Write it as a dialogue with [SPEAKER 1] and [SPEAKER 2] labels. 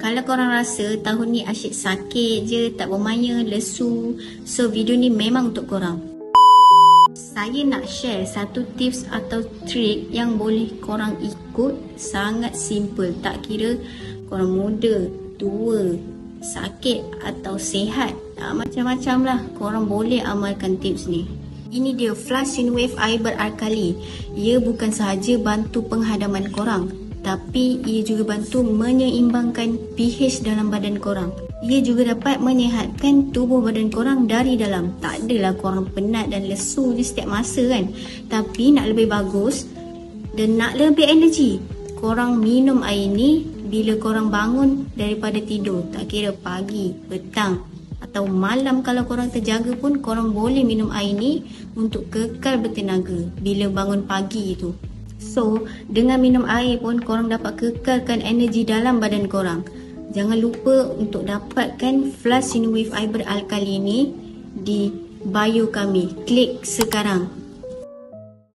[SPEAKER 1] Kalau korang rasa tahun ni asyik sakit je, tak bermaya, lesu, so video ni memang untuk korang. Saya nak share satu tips atau trik yang boleh korang ikut. Sangat simple, tak kira korang muda, tua, sakit atau sihat, macam-macam lah korang boleh amalkan tips ni. Ini dia Flush Synwave air beralkali. Ia bukan sahaja bantu penghadaman korang, tapi ia juga bantu menyeimbangkan pH dalam badan korang. Ia juga dapat menyihatkan tubuh badan korang dari dalam. Tak adalah korang penat dan lesu je setiap masa kan. Tapi nak lebih bagus dan nak lebih energi, korang minum air ni bila korang bangun daripada tidur. Tak kira pagi, petang atau malam, kalau korang terjaga pun korang boleh minum air ni untuk kekal bertenaga bila bangun pagi tu. So, dengan minum air pun korang dapat kekalkan energi dalam badan korang. Jangan lupa untuk dapatkan Flush Synwave air beralkali ni di bio kami. Klik sekarang.